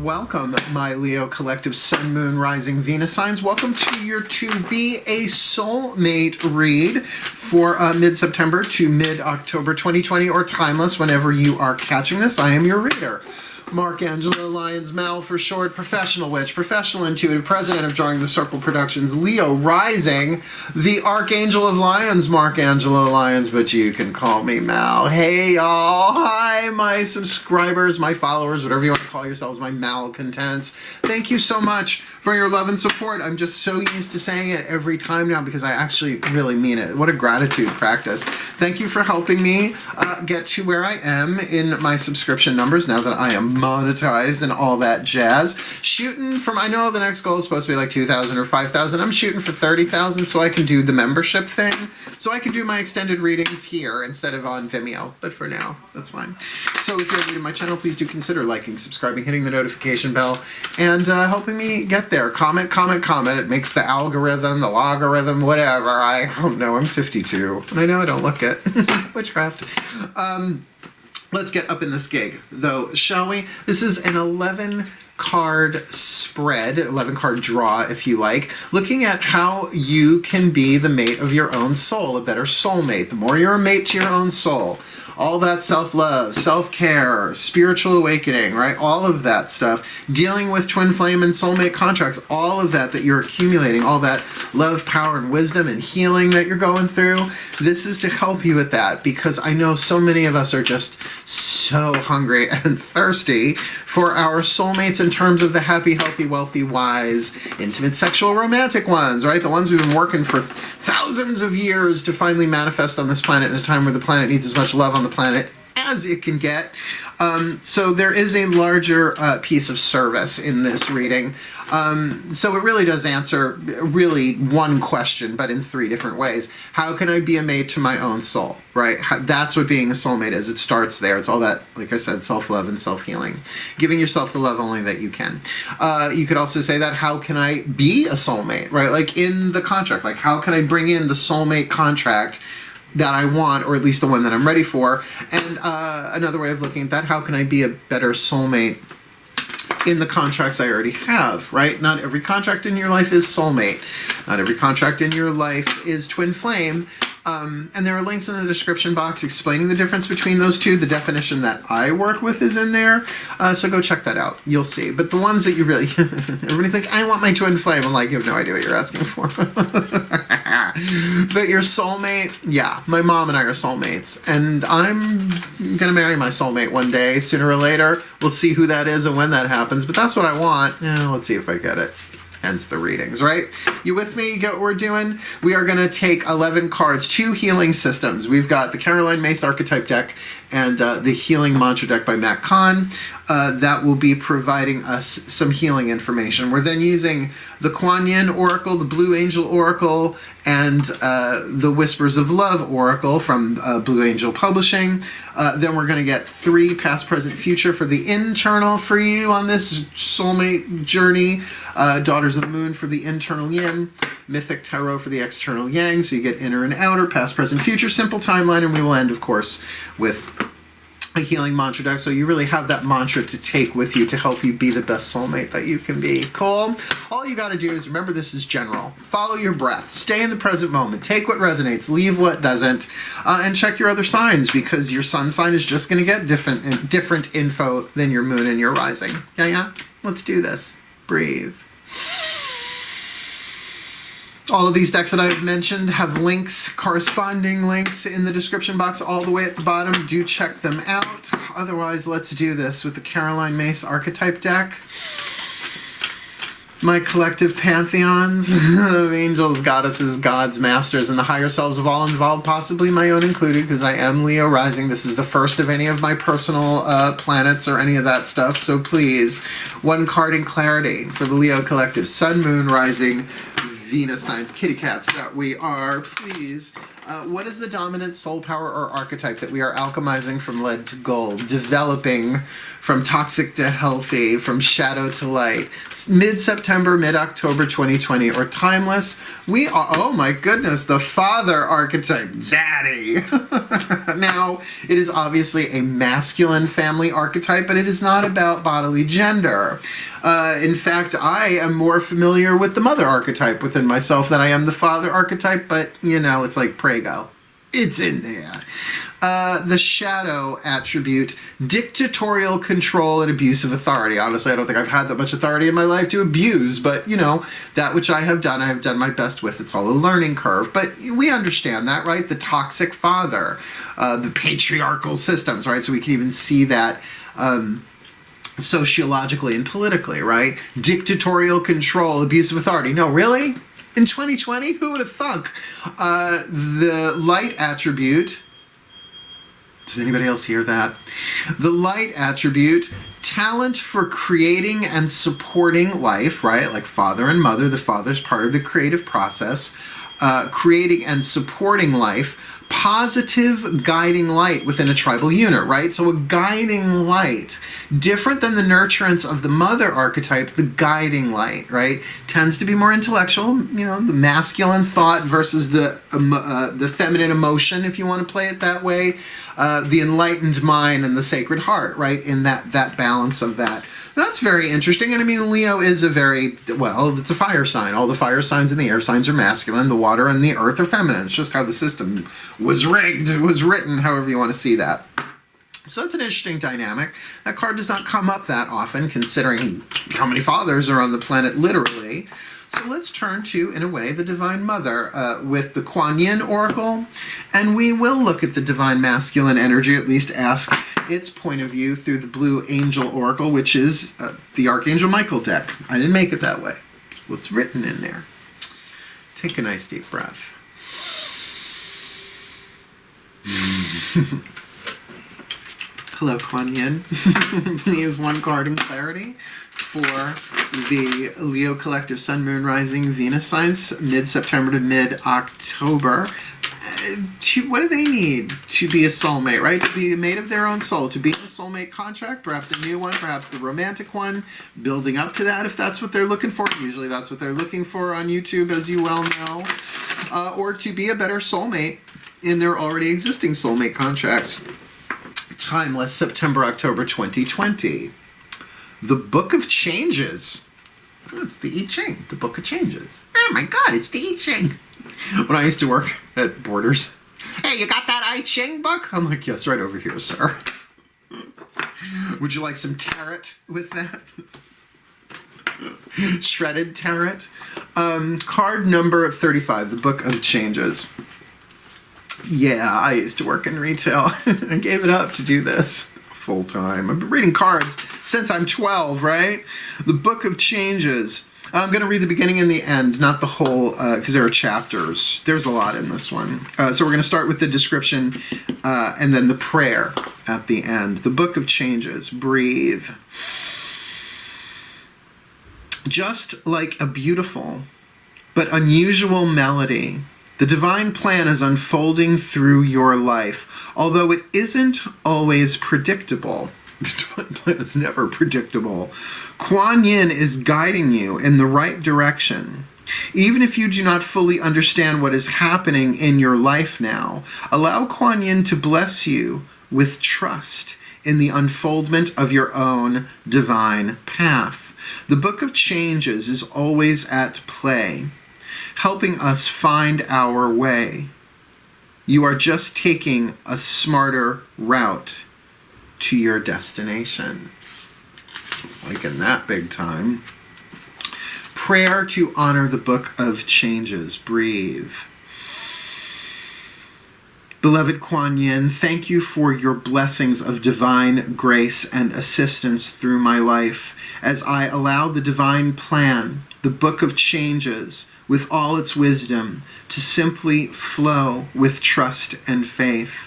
welcome, my Leo collective Sun, Moon, Rising, Venus signs. Welcome to your to be a soulmate read for mid-September to mid-October 2020, or timeless whenever you are catching this. I am your reader. Mark Angelo, Lyons, Mal for short, professional witch, professional intuitive, president of Drawing the Circle Productions, Leo rising, the Archangel of Lyons, Mark Angelo Lyons, but you can call me Mal. Hey y'all, hi my subscribers, my followers, whatever you want to call yourselves, my malcontents. Thank you so much for your love and support. I'm just so used to saying it every time now because I actually really mean it. What a gratitude practice. Thank you for helping me get to where I am in my subscription numbers now that I am monetized and all that jazz. Shooting from, I know the next goal is supposed to be like 2,000 or 5,000. I'm shooting for 30,000 so I can do the membership thing. So I can do my extended readings here instead of on Vimeo. But for now, that's fine. So if you're new to my channel, please do consider liking, subscribing, hitting the notification bell, and helping me get there. Comment, comment, comment. It makes the algorithm, the logarithm, whatever. I don't know. I'm 52. And I know I don't look it. Witchcraft. Let's get up in this gig, though, shall we? This is an 11-card spread, 11-card draw, if you like, looking at how you can be the mate of your own soul, a better soulmate. The more you're a mate to your own soul, all that self-love, self-care, spiritual awakening, right? All of that stuff, dealing with twin flame and soulmate contracts, all of that you're accumulating, all that love, power, and wisdom and healing that you're going through. This is to help you with that, because I know so many of us are just so hungry and thirsty for our soulmates in terms of the happy, healthy, wealthy, wise, intimate, sexual, romantic ones, right? The ones we've been working for thousands of years to finally manifest on this planet in a time where the planet needs as much love on the planet as it can get. So there is a larger piece of service in this reading. So it really does answer really one question, but in 3 different ways. How can I be a mate to my own soul, right? That's what being a soulmate is. It starts there. It's all that, like I said, self-love and self-healing. Giving yourself the love only that you can. You could also say that, how can I be a soulmate, right? Like in the contract, like how can I bring in the soulmate contract that I want, or at least the one that I'm ready for? And another way of looking at that, how can I be a better soulmate in the contracts I already have, right? Not every contract in your life is soulmate. Not every contract in your life is twin flame. And there are links in the description box explaining the difference between those two. The definition that I work with is in there. So go check that out. You'll see. But the ones that you really, everybody's like, I want my twin flame. I'm like, you have no idea what you're asking for. But your soulmate, yeah, my mom and I are soulmates. And I'm going to marry my soulmate one day, sooner or later. We'll see who that is and when that happens. But that's what I want. Let's see if I get it. Hence the readings, right? You with me? You get what we're doing? We are going to take 11 cards, 2 healing systems. We've got the Caroline Myss Archetype deck and the Healing Mantra deck by Matt Kahn. That will be providing us some healing information. We're then using the Kuan Yin Oracle, the Blue Angel Oracle, and the Whispers of Love Oracle from Blue Angel Publishing. Then we're going to get 3 past, present, future for the internal for you on this soulmate journey. Daughters of the Moon for the internal yin. Mythic Tarot for the external yang. So you get inner and outer, past, present, future, simple timeline. And we will end, of course, with a healing mantra deck, so you really have that mantra to take with you to help you be the best soulmate that you can be. Cool? All you got to do is remember, this is general. Follow your breath. Stay in the present moment. Take what resonates. Leave what doesn't. And check your other signs, because your sun sign is just going to get different info than your moon and your rising. Yeah? Let's do this. Breathe. All of these decks that I've mentioned have links, corresponding links in the description box all the way at the bottom. Do check them out. Otherwise, let's do this with the Caroline Myss Archetype deck. My collective pantheons of angels, goddesses, gods, masters, and the higher selves of all involved, possibly my own included, because I am Leo rising. This is the first of any of my personal planets or any of that stuff. So please, 1 card in clarity for the Leo collective, Sun, Moon, Rising, Venus signs, kitty cats that we are. Please What is the dominant soul power or archetype that we are alchemizing from lead to gold, developing from toxic to healthy, from shadow to light? Mid-September, mid-October 2020, or timeless? We are, oh my goodness, the father archetype, daddy. Now, it is obviously a masculine family archetype, but it is not about bodily gender. In fact, I am more familiar with the mother archetype within myself than I am the father archetype, but, you know, it's like Prego. It's in there. The shadow attribute, dictatorial control and abuse of authority. Honestly, I don't think I've had that much authority in my life to abuse, but, you know, that which I have done my best with. It's all a learning curve, but we understand that, right? The toxic father, the patriarchal systems, right? So we can even see that sociologically and politically, right? Dictatorial control, abuse of authority. No, really? In 2020? Who would have thunk? The light attribute. Does anybody else hear that? The light attribute, talent for creating and supporting life, right? Like father and mother. The father's part of the creative process. Creating and supporting life. Positive guiding light within a tribal unit, right? So a guiding light, different than the nurturance of the mother archetype, the guiding light, right? Tends to be more intellectual, you know, the masculine thought versus the feminine emotion, if you want to play it that way. The enlightened mind and the sacred heart, right? In that balance of that. That's very interesting. And I mean, Leo is it's a fire sign. All the fire signs and the air signs are masculine. The water and the earth are feminine. It's just how the system was rigged, was written, however you want to see that. So that's an interesting dynamic. That card does not come up that often, considering how many fathers are on the planet, literally. So let's turn to, in a way, the Divine Mother with the Kuan Yin Oracle. And we will look at the Divine Masculine energy, at least ask its point of view through the Blue Angel Oracle, which is the Archangel Michael deck. I didn't make it that way. What's written in there? Take a nice deep breath. Hello, Kuan Yin. Please, one card in clarity for the Leo Collective Sun, Moon, Rising, Venus signs, mid-September to mid-October. What do they need to be a soulmate, right? To be a mate of their own soul, to be in a soulmate contract, perhaps a new one, perhaps the romantic one, building up to that if that's what they're looking for. Usually that's what they're looking for on YouTube, as you well know. Or to be a better soulmate in their already existing soulmate contracts. Timeless, September, October 2020. The Book of Changes. Oh, it's the I Ching, the Book of Changes. Oh my God, it's the I Ching. When I used to work at Borders, hey, you got that I Ching book? I'm like, yes, right over here, sir. Would you like some tarot with that? Shredded tarot. Card number 35, the Book of Changes. Yeah, I used to work in retail. I gave it up to do this full time. I've been reading cards since I'm 12, right? The Book of Changes. I'm going to read the beginning and the end, not the whole, because there are chapters. There's a lot in this one. So we're going to start with the description and then the prayer at the end. The Book of Changes. Breathe. Just like a beautiful but unusual melody, the divine plan is unfolding through your life, although it isn't always predictable. The divine plan is never predictable. Kuan Yin is guiding you in the right direction. Even if you do not fully understand what is happening in your life now, allow Kuan Yin to bless you with trust in the unfoldment of your own divine path. The Book of Changes is always at play, helping us find our way. You are just taking a smarter route to your destination. Liking that big time. Prayer to honor the Book of Changes. Breathe. Beloved Kuan Yin, thank you for your blessings of divine grace and assistance through my life as I allow the divine plan, the Book of Changes, with all its wisdom, to simply flow with trust and faith.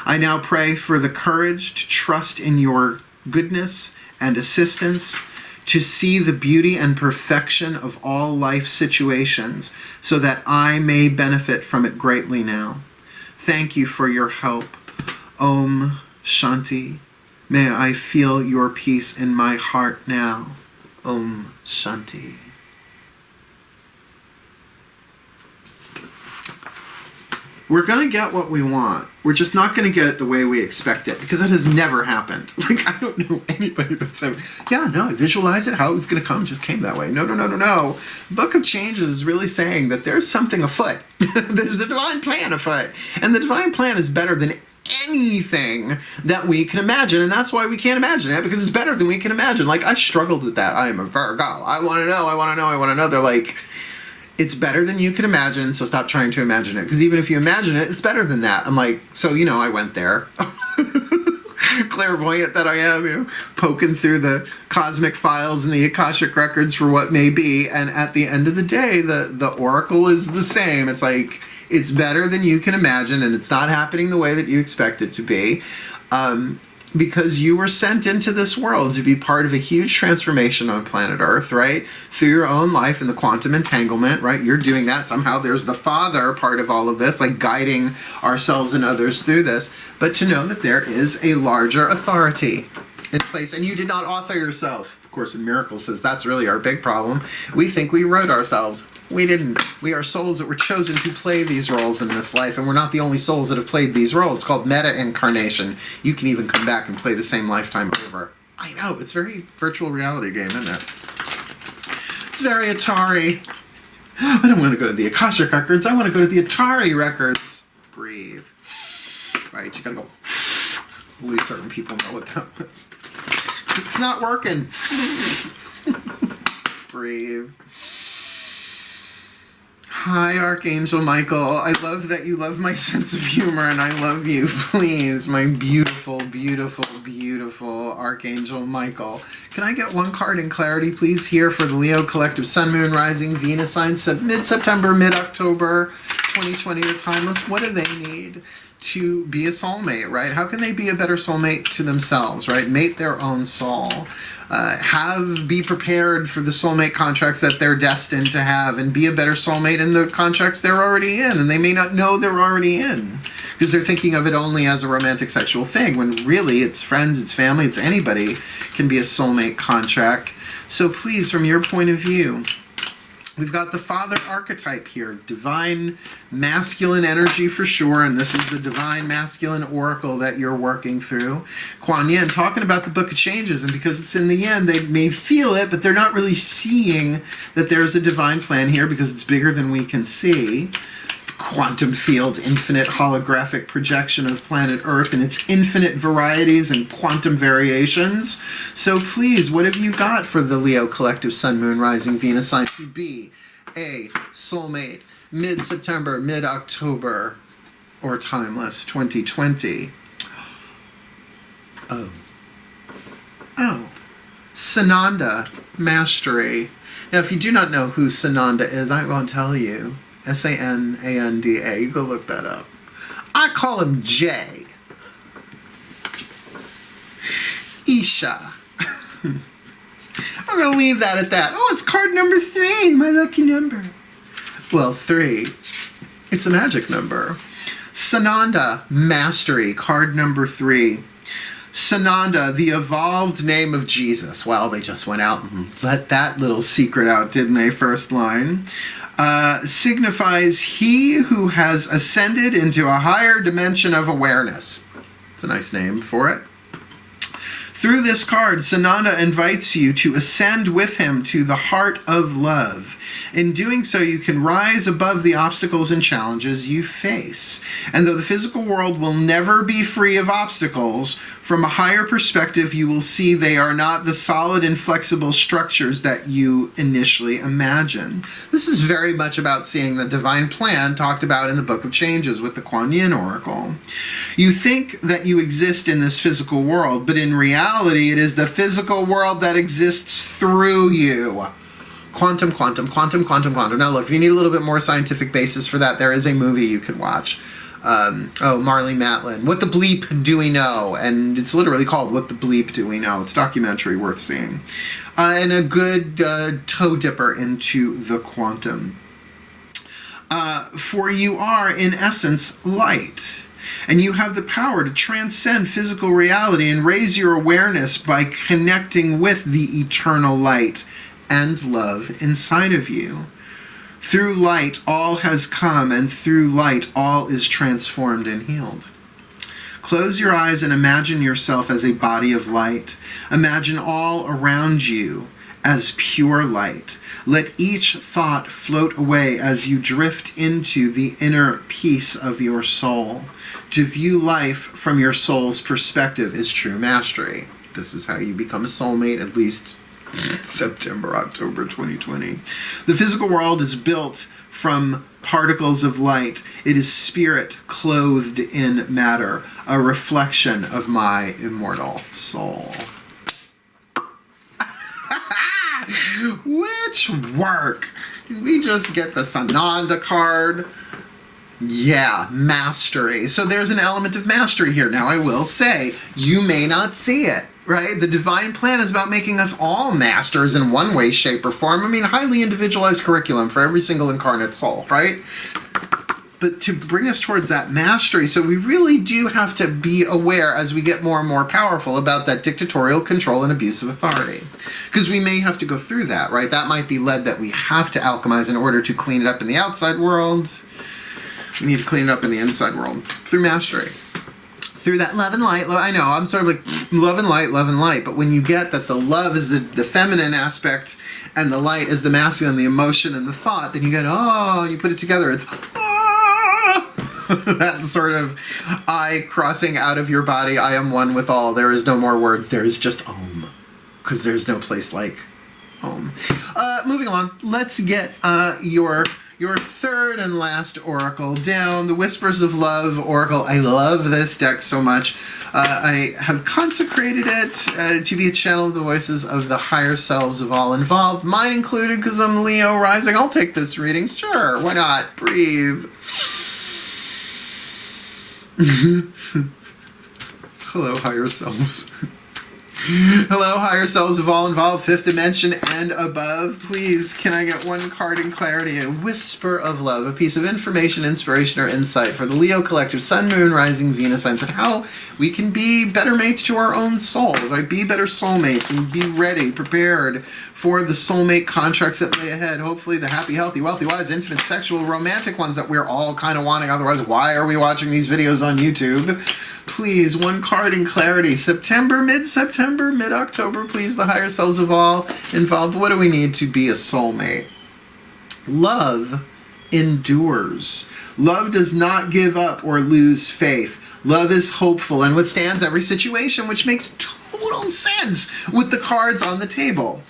I now pray for the courage to trust in your goodness and assistance, to see the beauty and perfection of all life situations, so that I may benefit from it greatly now. thank you for your help. Om Shanti. May I feel your peace in my heart now. Om Shanti. We're going to get what we want. We're just not going to get it the way we expect it, because that has never happened. Like, I don't know anybody that's ever, yeah, no, I visualize it, how it was going to come, just came that way. No, no, no, no, no. Book of Changes is really saying that there's something afoot. There's a divine plan afoot. And the divine plan is better than anything that we can imagine, and that's why we can't imagine it, because it's better than we can imagine. Like, I struggled with that. I am a Virgo. I want to know, I want to know, I want to know. They're like, it's better than you can imagine, so stop trying to imagine it. Because even if you imagine it, it's better than that. I'm like, so, you know, I went there. Clairvoyant that I am, you know, poking through the cosmic files and the Akashic records for what may be. And at the end of the day, the oracle is the same. It's like, it's better than you can imagine, and it's not happening the way that you expect it to be. Because you were sent into this world to be part of a huge transformation on planet Earth, right? Through your own life and the quantum entanglement, right? You're doing that. Somehow there's the Father part of all of this, like guiding ourselves and others through this. But to know that there is a larger authority in place, and you did not author yourself. Of course, in Miracles says that's really our big problem. We think we wrote ourselves. We didn't. We are souls that were chosen to play these roles in this life, and we're not the only souls that have played these roles. It's called meta-incarnation. You can even come back and play the same lifetime over. I know, it's very virtual reality game, isn't it? It's very Atari. I don't want to go to the Akashic records. I want to go to the Atari records. Breathe. Right, you gotta go. Only certain people know what that was. It's not working. Breathe. Hi, Archangel Michael. I love that you love my sense of humor, and I love you. Please, my beautiful, beautiful, beautiful Archangel Michael. Can I get one card in clarity, please, here for the Leo Collective Sun, Moon, Rising, Venus signs, mid-September, mid-October, 2020 or timeless? What do they need to be a soulmate, right? How can they be a better soulmate to themselves, right? Mate their own soul. Be prepared for the soulmate contracts that they're destined to have, and be a better soulmate in the contracts they're already in, and they may not know they're already in, because they're thinking of it only as a romantic sexual thing, when really it's friends, it's family, it's anybody can be a soulmate contract. So please, from your point of view, we've got the Father archetype here, divine masculine energy for sure, and this is the divine masculine oracle that you're working through. Kuan Yin talking about the Book of Changes, and because it's in the end, they may feel it, but they're not really seeing that there's a divine plan here because it's bigger than we can see. Quantum field, infinite holographic projection of planet Earth and its infinite varieties and quantum variations. So please, what have you got for the Leo Collective Sun, Moon, Rising, Venus sign to be a soulmate mid-September, mid-October, or timeless 2020? Oh. Sananda Mastery. Now, if you do not know who Sananda is, I won't tell you. S-A-N-A-N-D-A. You go look that up. I call him Jay. Isha. I'm going to leave that at that. Oh, it's card number 3, my lucky number. Well, 3. It's a magic number. Sananda Mastery, card number 3. Sananda, the evolved name of Jesus. Well, they just went out and let that little secret out, didn't they? First line. Signifies he who has ascended into a higher dimension of awareness. It's a nice name for it. Through this card, Sananda invites you to ascend with him to the heart of love. In doing so, you can rise above the obstacles and challenges you face. And though the physical world will never be free of obstacles, from a higher perspective, you will see they are not the solid and flexible structures that you initially imagine. This is very much about seeing the divine plan talked about in the Book of Changes with the Kuan Yin Oracle. You think that you exist in this physical world, but in reality, it is the physical world that exists through you. Quantum, quantum, quantum, quantum, quantum. Now look, if you need a little bit more scientific basis for that, there is a movie you can watch. Marley Matlin. What the Bleep Do We Know? And it's literally called What the Bleep Do We Know? It's a documentary worth seeing. And a good toe dipper into the quantum. For you are, in essence, light. And you have the power to transcend physical reality and raise your awareness by connecting with the eternal light and love inside of you. Through light, all has come, and through light, all is transformed and healed. Close your eyes and imagine yourself as a body of light. Imagine all around you as pure light. Let each thought float away as you drift into the inner peace of your soul. To view life from your soul's perspective is true mastery. This is how you become a soulmate, at least September, October 2020. The physical world is built from particles of light. It is spirit clothed in matter, a reflection of my immortal soul. Which work? Did we just get the Sananda card? Yeah, mastery. So there's an element of mastery here. Now I will say, you may not see it, right? The divine plan is about making us all masters in one way, shape, or form. I mean, highly individualized curriculum for every single incarnate soul, right? But to bring us towards that mastery, so we really do have to be aware as we get more and more powerful about that dictatorial control and abuse of authority. Because we may have to go through that, right? That might be lead that we have to alchemize in order to clean it up in the outside world. We need to clean it up in the inside world through mastery. Through that love and light. I know, I'm sort of like love and light, but when you get that the love is the feminine aspect and the light is the masculine, the emotion and the thought, then you get, oh, you put it together, it's that sort of I crossing out of your body, I am one with all. There is no more words, there is just Om. Because there's no place like Om. Moving along, let's get your third and last oracle down, the Whispers of Love Oracle. I love this deck so much. I have consecrated it to be a channel of the voices of the higher selves of all involved, mine included because I'm Leo rising. I'll take this reading. Sure, why not? Breathe. Hello, higher selves. Hello, higher selves of all involved, fifth dimension and above. Please, can I get one card in clarity? A whisper of love, a piece of information, inspiration, or insight for the Leo collective, Sun, Moon, Rising, Venus signs, and how we can be better mates to our own souls, right? Be better soulmates and be ready, prepared for the soulmate contracts that lay ahead. Hopefully the happy, healthy, wealthy, wise, intimate, sexual, romantic ones that we're all kind of wanting. Otherwise, why are we watching these videos on YouTube? Please, one card in clarity. September, mid-October, please, the higher selves of all involved. What do we need to be a soulmate? Love endures. Love does not give up or lose faith. Love is hopeful and withstands every situation, which makes total sense with the cards on the table.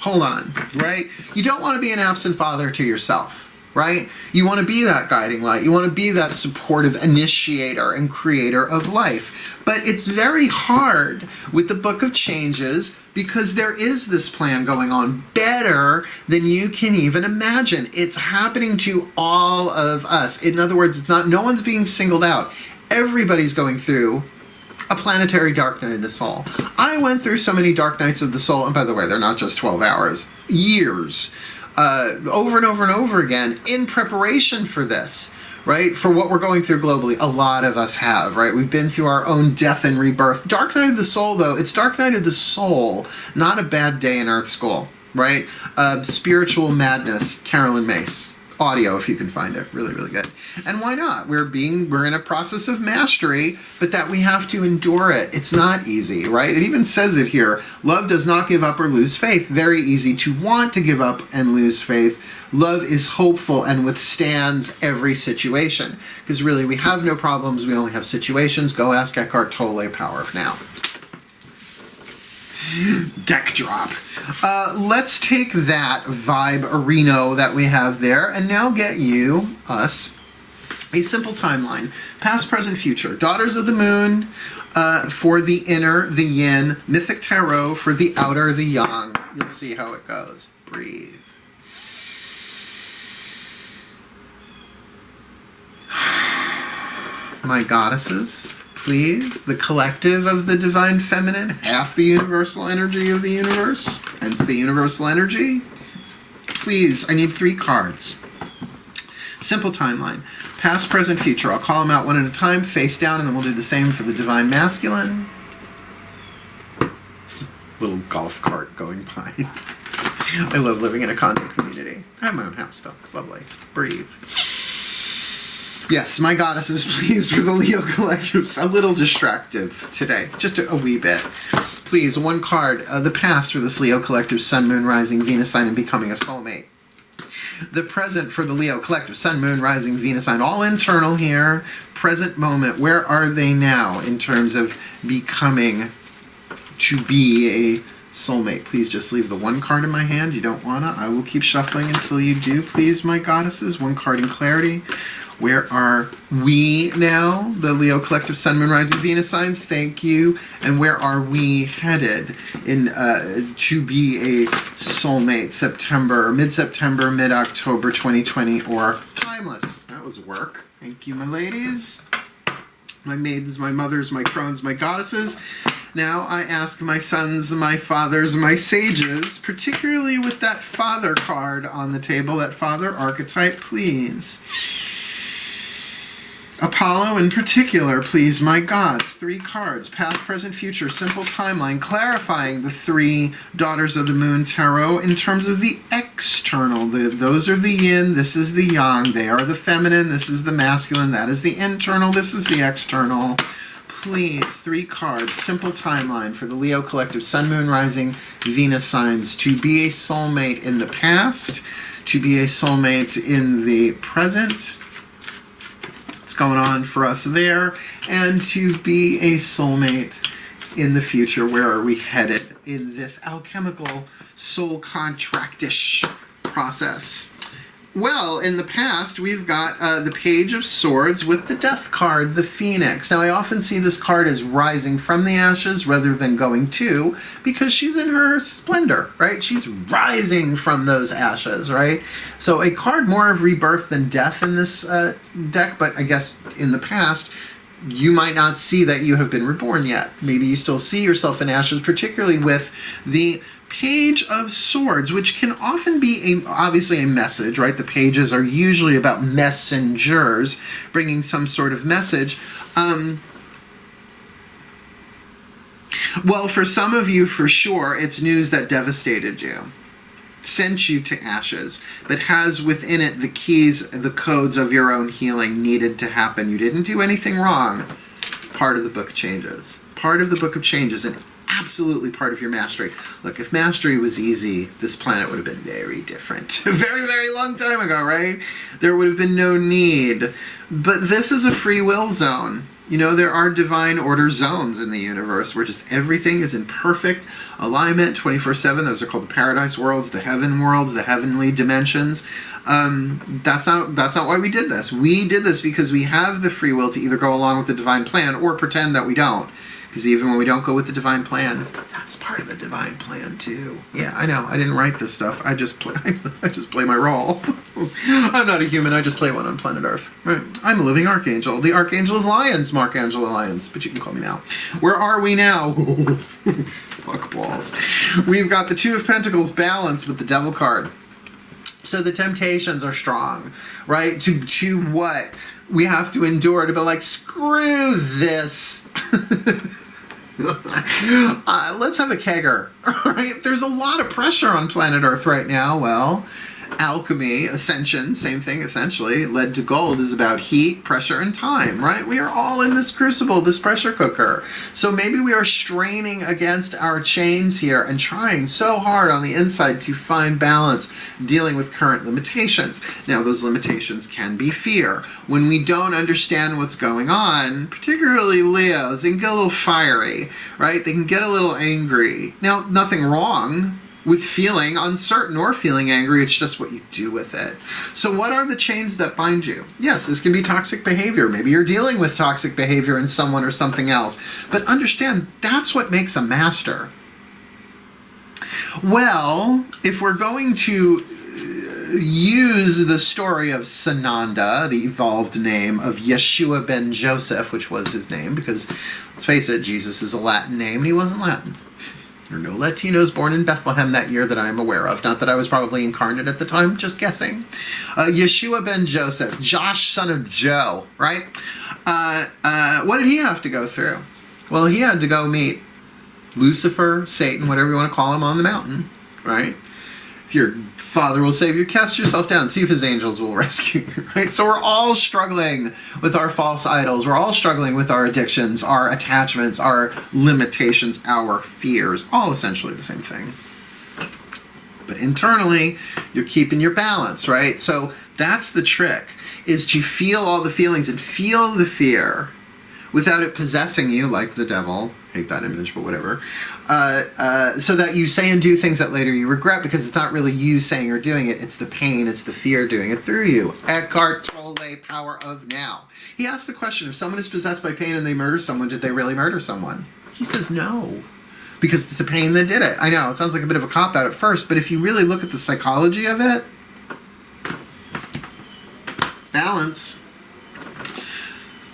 Hold on, right? You don't want to be an absent father to yourself. Right? You want to be that guiding light. You want to be that supportive initiator and creator of life. But it's very hard with the Book of Changes because there is this plan going on better than you can even imagine. It's happening to all of us. In other words, it's not, no one's being singled out. Everybody's going through a planetary dark night of the soul. I went through so many dark nights of the soul, and by the way, they're not just 12 hours, years. Over and over and over again in preparation for this, right? For what we're going through globally. A lot of us have, right? We've been through our own death and rebirth. Dark Night of the Soul, though, it's Dark Night of the Soul, not a bad day in Earth School, right? Spiritual Madness, Carolyn Mace. Audio, if you can find it. Really, really good. And why not? We're in a process of mastery, but that we have to endure it. It's not easy, right? It even says it here. Love does not give up or lose faith. Very easy to want to give up and lose faith. Love is hopeful and withstands every situation. Because really, we have no problems. We only have situations. Go ask Eckhart Tolle, Power of Now. Deck drop. Let's take that vibe arena that we have there and now get us, a simple timeline. Past, present, future. Daughters of the Moon for the inner, the yin. Mythic Tarot for the outer, the yang. You'll see how it goes. Breathe. My goddesses, please, the collective of the divine feminine, half the universal energy of the universe, hence the universal energy. Please, I need 3 cards. Simple timeline. Past, present, future. I'll call them out one at a time, face down, and then we'll do the same for the Divine Masculine. Little golf cart going by. I love living in a condo community. I have my own house, though. It's lovely. Breathe. Yes, my goddesses, please, for the Leo collectives. A little distractive today. Just a wee bit. Please, one card. The past for this Leo collective, Sun, Moon, Rising, Venus sign, and becoming a soulmate. The present for the Leo collective, Sun, Moon, Rising, Venus sign. All internal here. Present moment. Where are they now in terms of becoming to be a soulmate? Please just leave the one card in my hand. You don't wanna. I will keep shuffling until you do, please, my goddesses. One card in clarity. Where are we now? The Leo collective, Sun, Moon, Rising, Venus signs. Thank you. And where are we headed in to be a soulmate? September, mid-September, mid-October 2020, or timeless. That was work. Thank you, my ladies. My maidens, my mothers, my crones, my goddesses. Now I ask my sons, my fathers, my sages, particularly with that father card on the table, that father archetype, please. Apollo in particular, please, my gods. 3 cards, past, present, future, simple timeline, clarifying the 3 daughters of the moon tarot in terms of the external. Those are the yin, this is the yang. They are the feminine, this is the masculine. That is the internal, this is the external. Please, 3 cards, simple timeline for the Leo collective, Sun, Moon, Rising, Venus signs. To be a soulmate in the past, to be a soulmate in the present. Going on for us there, and to be a soulmate in the future. Where are we headed in this alchemical soul contract-ish process? Well, in the past, we've got the Page of Swords with the Death card, the Phoenix. Now, I often see this card as rising from the ashes rather than going to, because she's in her splendor, right? She's rising from those ashes, right? So a card more of rebirth than death in this deck, but I guess in the past, you might not see that you have been reborn yet. Maybe you still see yourself in ashes, particularly with the Page of Swords, which can often be obviously a message, right? The pages are usually about messengers bringing some sort of message. Well, for some of you, for sure, it's news that devastated you, sent you to ashes, but has within it the keys, the codes of your own healing needed to happen. You didn't do anything wrong. Part of the book changes. Part of the book of changes, and absolutely part of your mastery. Look, if mastery was easy, this planet would have been very different. A very, very long time ago, right? There would have been no need. But this is a free will zone. You know, there are divine order zones in the universe where just everything is in perfect alignment 24/7. Those are called the paradise worlds, the heaven worlds, the heavenly dimensions. That's not why we did this. We did this because we have the free will to either go along with the divine plan or pretend that we don't. Because even when we don't go with the divine plan, that's part of the divine plan too. Yeah, I know. I didn't write this stuff. I just play my role. I'm not a human. I just play one on planet Earth. Right. I'm a living archangel. The archangel of Lyons, Angelo Lyons. But you can call me now. Where are we now? Fuck balls. We've got the 2 of Pentacles balanced with the Devil card. So the temptations are strong, right? To what? We have to endure to be like, screw this. Let's have a kegger, right? There's a lot of pressure on planet Earth right now. Well, alchemy, ascension, same thing essentially, led to gold is about heat, pressure, and time, right? We are all in this crucible, this pressure cooker. So maybe we are straining against our chains here and trying so hard on the inside to find balance, dealing with current limitations. Now, those limitations can be fear. When we don't understand what's going on, particularly Leos, they can get a little fiery, right? They can get a little angry. Now, nothing wrong with feeling uncertain or feeling angry. It's just what you do with it. So what are the chains that bind you? Yes, this can be toxic behavior. Maybe you're dealing with toxic behavior in someone or something else. But understand, that's what makes a master. Well, if we're going to use the story of Sananda, the evolved name of Yeshua ben Joseph, which was his name, because let's face it, Jesus is a Latin name and he wasn't Latin. There are no Latinos born in Bethlehem that year that I am aware of. Not that I was probably incarnate at the time, just guessing. Yeshua ben Joseph, Josh, son of Joe, right? What did he have to go through? Well, he had to go meet Lucifer, Satan, whatever you want to call him, on the mountain, right? If your Father will save you, cast yourself down, see if his angels will rescue you, right? So we're all struggling with our false idols. We're all struggling with our addictions, our attachments, our limitations, our fears, all essentially the same thing. But internally, you're keeping your balance, right? So that's the trick, is to feel all the feelings and feel the fear without it possessing you like the devil. Hate that image, but whatever. So that you say and do things that later you regret, because it's not really you saying or doing it, it's the pain, it's the fear doing it through you. Eckhart Tolle, Power of Now. He asked the question, if someone is possessed by pain and they murder someone, did they really murder someone? He says no, because it's the pain that did it. I know, it sounds like a bit of a cop-out at first, but if you really look at the psychology of it, balance.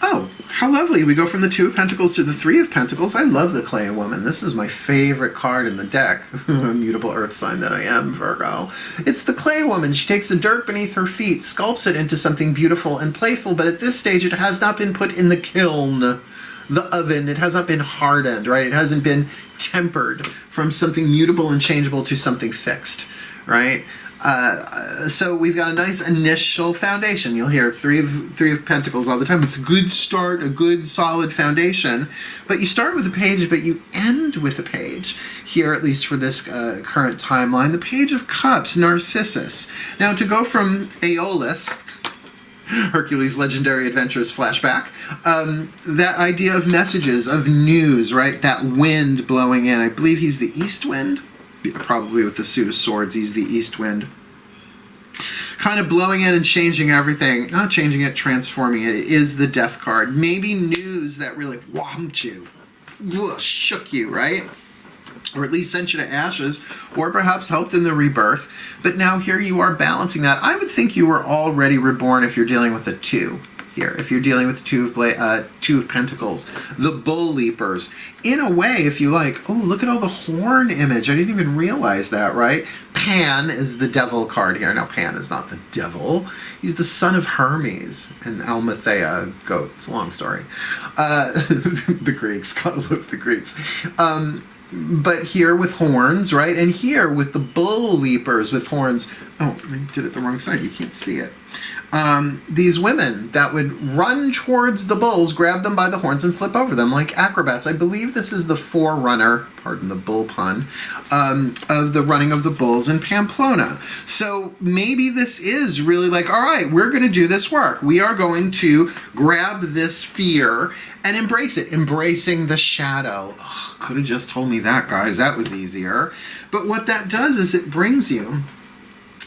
Oh, how lovely. We go from the Two of Pentacles to the Three of Pentacles. I love the Clay Woman. This is my favorite card in the deck. Mutable earth sign that I am, Virgo. It's the Clay Woman. She takes the dirt beneath her feet, sculpts it into something beautiful and playful, but at this stage it has not been put in the kiln, the oven. It has not been hardened, right? It hasn't been tempered from something mutable and changeable to something fixed, right? So we've got a nice initial foundation. You'll hear three of Pentacles all the time. It's a good start, a good solid foundation. But you start with a page, but you end with a page. Here, at least for this current timeline, the Page of Cups, Narcissus. Now, to go from Aeolus, Hercules' legendary adventures flashback, that idea of messages, of news, right? That wind blowing in. I believe he's the east wind. Probably with the suit of swords, he's the east wind. Kind of blowing in and changing everything. Not changing it, transforming it. It is the death card. Maybe news that really whomped you. Shook you, right? Or at least sent you to ashes. Or perhaps helped in the rebirth. But now here you are balancing that. I would think you were already reborn if you're dealing with a 2. Here, if you're dealing with the Two of Pentacles, the Bull Leapers. In a way, if you like, oh, look at all the horn image. I didn't even realize that, right? Pan is the devil card here. Now, Pan is not the devil. He's the son of Hermes and Almathea, goat. It's a long story. The Greeks, gotta love the Greeks. But here with horns, right? And here with the Bull Leapers with horns. Oh, I did it the wrong side. You can't see it. These women that would run towards the bulls, grab them by the horns, and flip over them like acrobats. I believe this is the forerunner, pardon the bull pun, of the running of the bulls in Pamplona. So maybe this is really like, all right, we're going to do this work. We are going to grab this fear and embrace it, embracing the shadow. Oh, could have just told me that, guys. That was easier. But what that does is it brings you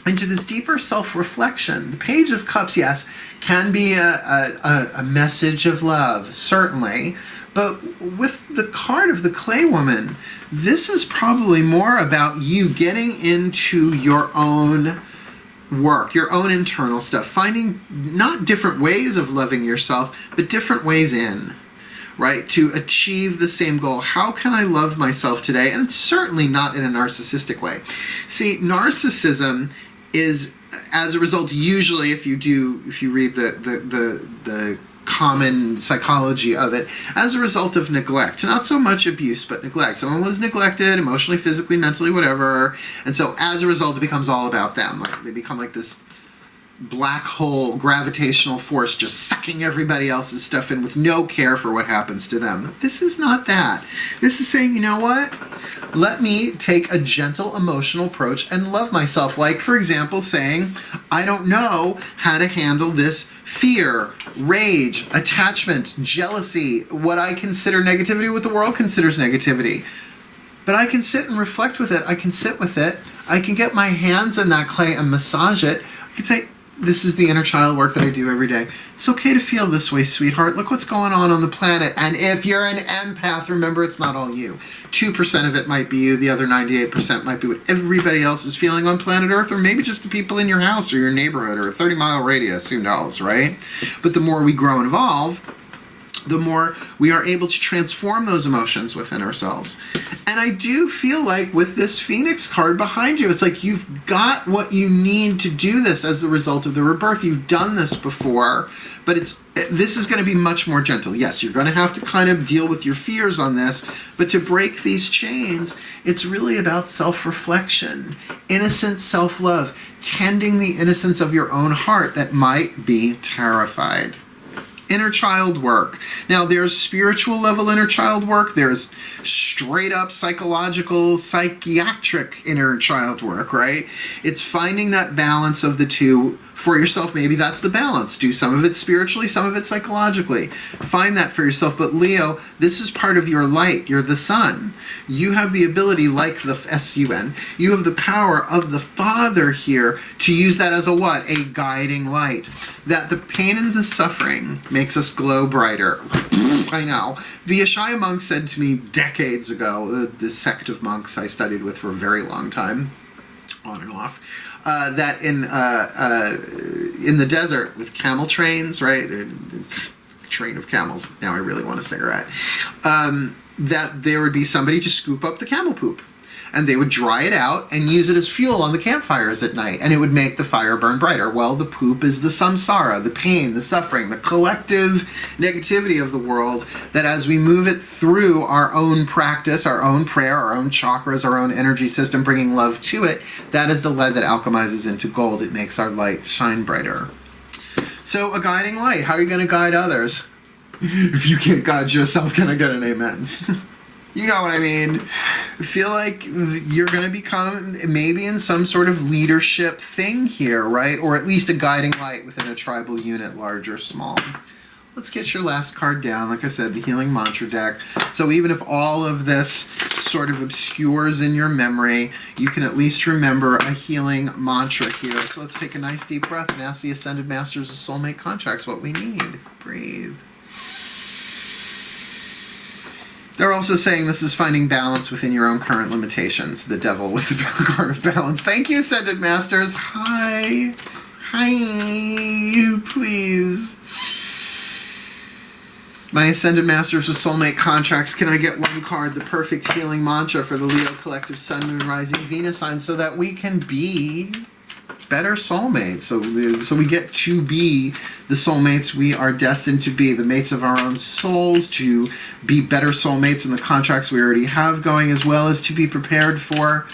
into this deeper self-reflection. The Page of Cups, yes, can be a message of love, certainly. But with the card of the Clay Woman, this is probably more about you getting into your own work, your own internal stuff, finding not different ways of loving yourself, but different ways in, right? To achieve the same goal. How can I love myself today? And it's certainly not in a narcissistic way. See, narcissism is, as a result, usually if you read the common psychology of it, as a result of neglect. Not so much abuse, but neglect. Someone was neglected, emotionally, physically, mentally, whatever, and so as a result it becomes all about them. Like, they become like this black hole gravitational force just sucking everybody else's stuff in with no care for what happens to them. This is not that. This is saying, you know what? Let me take a gentle emotional approach and love myself. Like, for example, saying, I don't know how to handle this fear, rage, attachment, jealousy, what I consider negativity, what the world considers negativity. But I can sit and reflect with it. I can sit with it. I can get my hands in that clay and massage it. I can say, this is the inner child work that I do every day. It's okay to feel this way, sweetheart. Look what's going on the planet. And if you're an empath, remember, it's not all you. 2% of it might be you. The other 98% might be what everybody else is feeling on planet Earth, or maybe just the people in your house or your neighborhood or a 30-mile radius. Who knows, right? But the more we grow and evolve, the more we are able to transform those emotions within ourselves. And I do feel like with this Phoenix card behind you, it's like you've got what you need to do this as a result of the rebirth. You've done this before, but this is going to be much more gentle. Yes, you're going to have to kind of deal with your fears on this, but to break these chains, it's really about self-reflection, innocent self-love, tending the innocence of your own heart that might be terrified. Inner child work. Now, there's spiritual level inner child work. There's straight up psychological, psychiatric inner child work, right? It's finding that balance of the two for yourself. Maybe that's the balance. Do some of it spiritually, some of it psychologically. Find that for yourself. But Leo, this is part of your light. You're the sun. You have the ability, like the S-U-N, you have the power of the Father here to use that as a what? A guiding light. That the pain and the suffering makes us glow brighter. I know. The Ashaya monks said to me decades ago, the sect of monks I studied with for a very long time, on and off, that in the desert with camel trains, right? Train of camels. Now I really want a cigarette. That there would be somebody to scoop up the camel poop. And they would dry it out and use it as fuel on the campfires at night. And it would make the fire burn brighter. Well, the poop is the samsara, the pain, the suffering, the collective negativity of the world, that as we move it through our own practice, our own prayer, our own chakras, our own energy system, bringing love to it, that is the lead that alchemizes into gold. It makes our light shine brighter. So a guiding light. How are you going to guide others? If you can't guide yourself, can I get an amen? You know what I mean? I feel like you're going to become maybe in some sort of leadership thing here, right? Or at least a guiding light within a tribal unit, large or small. Let's get your last card down. Like I said, the Healing Mantra deck. So even if all of this sort of obscures in your memory, you can at least remember a healing mantra here. So let's take a nice deep breath and ask the Ascended Masters of Soulmate Contracts what we need. Breathe. They're also saying this is finding balance within your own current limitations. The Devil with the card of balance. Thank you, Ascended Masters. Hi. Hi. Please. My Ascended Masters with Soulmate Contracts, can I get one card, the perfect healing mantra for the Leo Collective Sun, Moon, Rising, Venus sign, so that we can be better soulmates, so we get to be the soulmates we are destined to be, the mates of our own souls, to be better soulmates in the contracts we already have going, as well as to be prepared for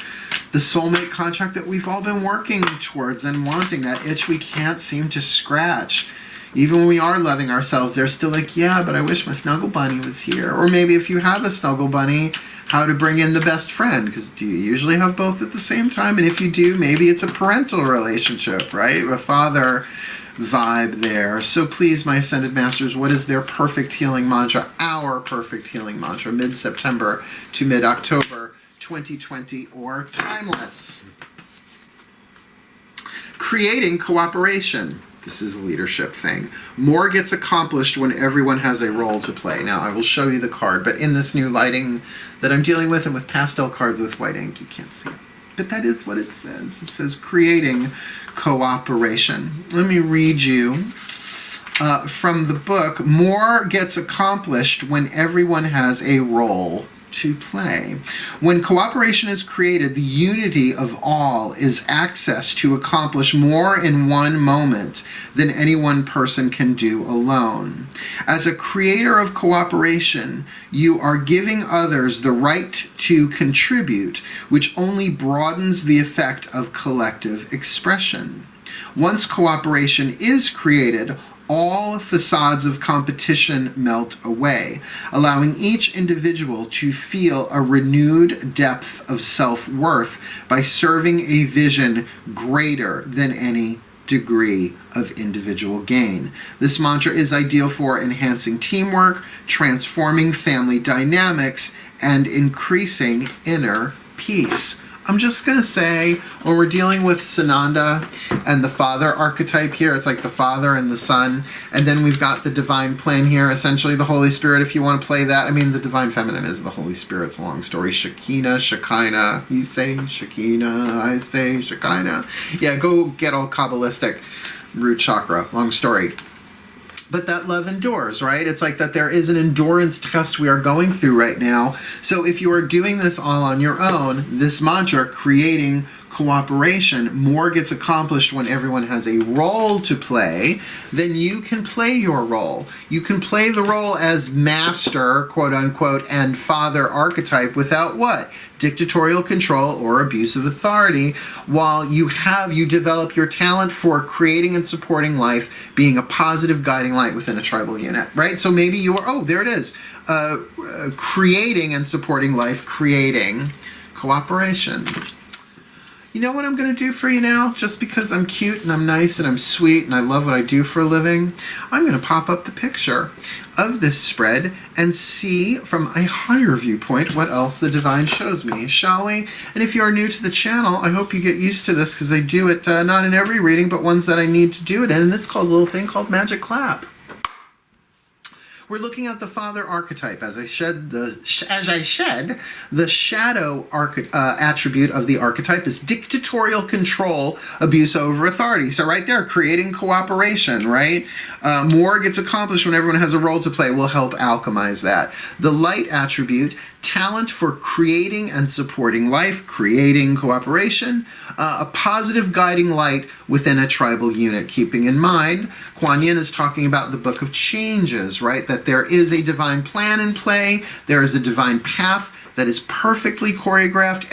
the soulmate contract that we've all been working towards and wanting, that itch we can't seem to scratch. Even when we are loving ourselves, they're still like, yeah, but I wish my snuggle bunny was here. Or maybe if you have a snuggle bunny, how to bring in the best friend, because do you usually have both at the same time? And if you do, maybe it's a parental relationship, right? A father vibe there. So please, my Ascended Masters, what is their perfect healing mantra? Our perfect healing mantra, mid-September to mid-October 2020, or timeless. Creating cooperation. This is a leadership thing. More gets accomplished when everyone has a role to play. Now, I will show you the card, but in this new lighting that I'm dealing with, and with pastel cards with white ink, you can't see it. But that is what it says. It says creating cooperation. Let me read you from the book. More gets accomplished when everyone has a role to play. When cooperation is created, the unity of all is access to accomplish more in one moment than any one person can do alone. As a creator of cooperation, you are giving others the right to contribute, which only broadens the effect of collective expression. Once cooperation is created, all facades of competition melt away, allowing each individual to feel a renewed depth of self-worth by serving a vision greater than any degree of individual gain. This mantra is ideal for enhancing teamwork, transforming family dynamics, and increasing inner peace. I'm just going to say, when we're dealing with Sananda and the father archetype here, it's like the father and the son, and then we've got the divine plane here, essentially the Holy Spirit, if you want to play that. I mean, the divine feminine is the Holy Spirit. It's a long story. Shekinah, Shekinah. You say Shekinah, I say Shekinah. Yeah, go get all Kabbalistic. Root chakra. Long story. but that love endures, right? It's like that there is an endurance test we are going through right now. So if you are doing this all on your own, this mantra, creating cooperation, more gets accomplished when everyone has a role to play, then you can play your role. You can play the role as master, quote unquote, and father archetype without what? Dictatorial control or abuse of authority, while you develop your talent for creating and supporting life, being a positive guiding light within a tribal unit, right? So maybe you are, oh, there it is, creating and supporting life, creating cooperation. You know what I'm going to do for you now? Just because I'm cute and I'm nice and I'm sweet and I love what I do for a living, I'm going to pop up the picture of this spread and see from a higher viewpoint what else the divine shows me, shall we? And if you are new to the channel, I hope you get used to this because I do it not in every reading, but ones that I need to do it in, and it's called a little thing called Magic Clap. We're looking at the father archetype. As I shed, the shadow attribute of the archetype is dictatorial control, abuse over authority. So right there, creating cooperation, right? More gets accomplished when everyone has a role to play. We'll help alchemize that. The light attribute, talent for creating and supporting life, creating cooperation, a positive guiding light within a tribal unit. Keeping in mind, Kuan Yin is talking about the book of changes, right? That there is a divine plan in play, there is a divine path that is perfectly choreographed,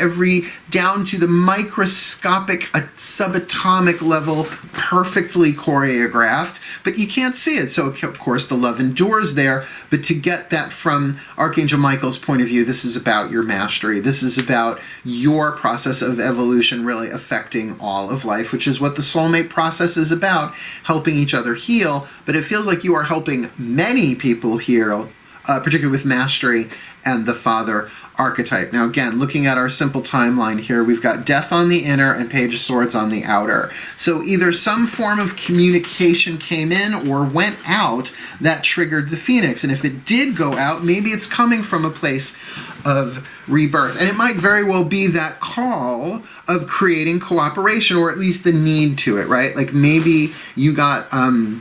down to the microscopic, subatomic level, perfectly choreographed, but you can't see it. So of course the love endures there, but to get that from Archangel Michael's point of view, this is about your mastery. This is about your process of evolution really affecting all of life, which is what the soulmate process is about, helping each other heal. But it feels like you are helping many people heal, particularly with mastery and the father archetype. Now again, looking at our simple timeline here, we've got death on the inner and page of swords on the outer. So either some form of communication came in or went out that triggered the phoenix. And if it did go out, maybe it's coming from a place of rebirth. And it might very well be that call of creating cooperation, or at least the need to it, right? Like maybe you got a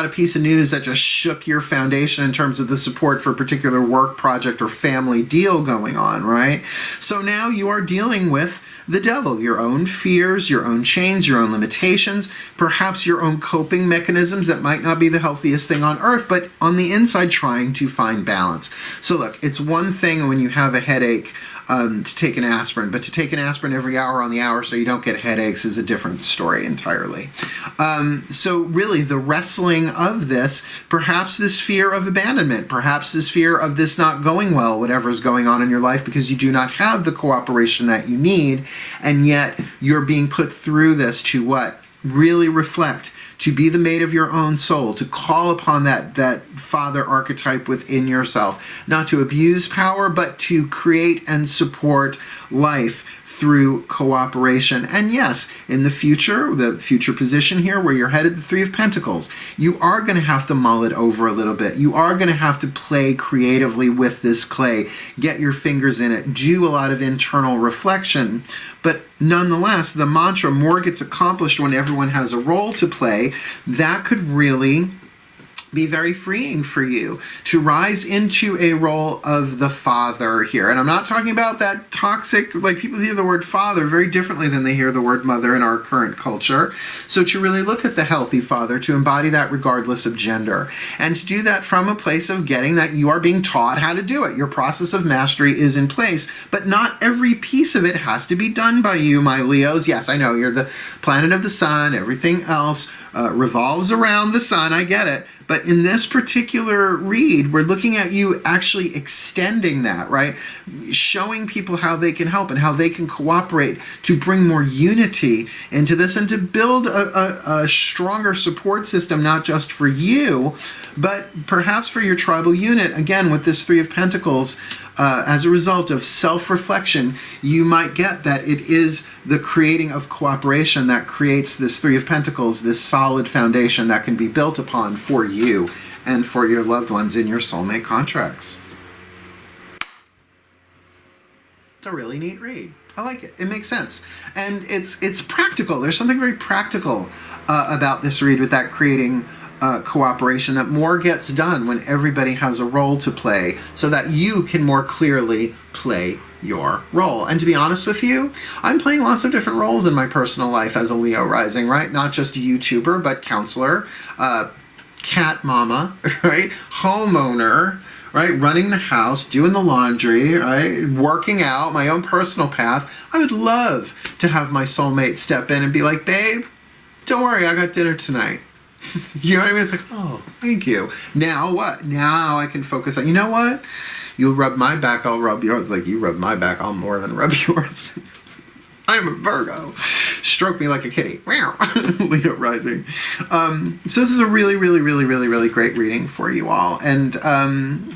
piece of news that just shook your foundation in terms of the support for a particular work project or family deal going on, right? So now you are dealing with the devil, your own fears, your own chains, your own limitations, perhaps your own coping mechanisms that might not be the healthiest thing on earth, but on the inside trying to find balance. So look, it's one thing when you have a headache to take an aspirin, but to take an aspirin every hour on the hour so you don't get headaches is a different story entirely. So really the wrestling of this, perhaps this fear of abandonment, perhaps this fear of this not going well, whatever is going on in your life, because you do not have the cooperation that you need, and yet you're being put through this to what? Really reflect, to be the mate of your own soul, to call upon that father archetype within yourself, not to abuse power, but to create and support life through cooperation. And yes, in the future position here where you're headed, the Three of Pentacles, you are going to have to mull it over a little bit. You are going to have to play creatively with this clay, get your fingers in it, do a lot of internal reflection. But nonetheless, the mantra, more gets accomplished when everyone has a role to play, that could really be very freeing for you to rise into a role of the father here. And I'm not talking about that toxic, like people hear the word father very differently than they hear the word mother in our current culture. So to really look at the healthy father, to embody that regardless of gender, and to do that from a place of getting that you are being taught how to do it. Your process of mastery is in place, but not every piece of it has to be done by you, my Leos. Yes, I know you're the planet of the sun, everything else revolves around the sun, I get it. But in this particular read, we're looking at you actually extending that, right? Showing people how they can help and how they can cooperate to bring more unity into this and to build a stronger support system, not just for you, but perhaps for your tribal unit. Again, with this Three of Pentacles, as a result of self-reflection, you might get that it is the creating of cooperation that creates this Three of Pentacles, this solid foundation that can be built upon for you and for your loved ones in your soulmate contracts. It's a really neat read. I like it. It makes sense. And it's practical. There's something very practical about this read with that creating cooperation, that more gets done when everybody has a role to play, so that you can more clearly play your role. And to be honest with you, I'm playing lots of different roles in my personal life as a Leo rising, right? Not just a YouTuber, but counselor, cat mama, right? Homeowner, right? Running the house, doing the laundry, right? Working out, my own personal path. I would love to have my soulmate step in and be like, babe, don't worry, I got dinner tonight. You know what I mean? It's like, oh, thank you. Now what? Now I can focus on, you know what? You'll rub my back, I'll rub yours. Like, you rub my back, I'll more than rub yours. I'm a Virgo. Stroke me like a kitty. Leo rising. So this is a really, really, really, really, really great reading for you all. And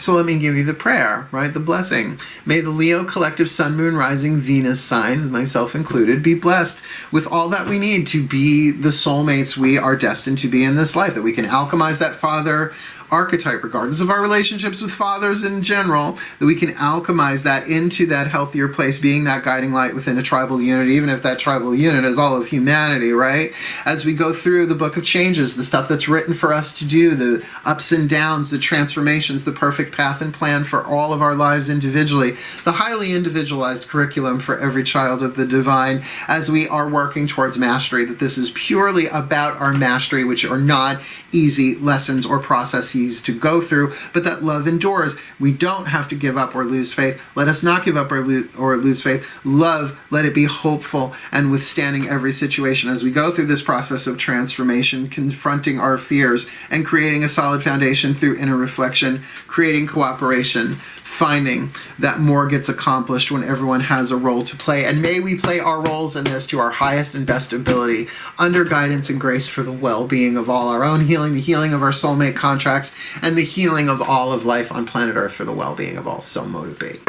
so let me give you the prayer, right? The blessing. May the Leo collective Sun, Moon, Rising, Venus signs, myself included, be blessed with all that we need to be the soulmates we are destined to be in this life. That we can alchemize that father archetype, regardless of our relationships with fathers in general, that we can alchemize that into that healthier place, being that guiding light within a tribal unit, even if that tribal unit is all of humanity, right? As we go through the book of changes, the stuff that's written for us to do, the ups and downs, the transformations, the perfect path and plan for all of our lives individually, the highly individualized curriculum for every child of the divine, as we are working towards mastery, that this is purely about our mastery, which are not easy lessons or processes to go through, but that love endures. We don't have to give up or lose faith. Let us not give up or lose faith. Love, let it be hopeful and withstanding every situation as we go through this process of transformation, confronting our fears and creating a solid foundation through inner reflection, creating cooperation, finding that more gets accomplished when everyone has a role to play. And may we play our roles in this to our highest and best ability, under guidance and grace for the well-being of all, our own healing, the healing of our soulmate contracts, and the healing of all of life on planet Earth for the well-being of all. So motivate.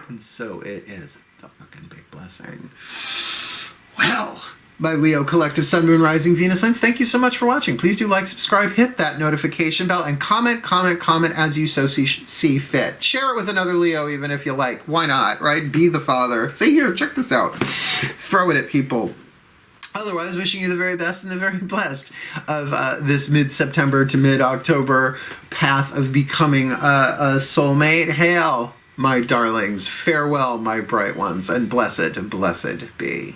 And so it is. It's a fucking big blessing. Well, my Leo collective Sun, Moon, Rising, Venus signs, thank you so much for watching. Please do like, subscribe, hit that notification bell, and comment as you so see fit. Share it with another Leo even if you like. Why not, right? Be the father. Say, here, check this out. Throw it at people. Otherwise, wishing you the very best and the very blessed of this mid-September to mid-October path of becoming a soulmate. Hail, my darlings. Farewell, my bright ones, and blessed be.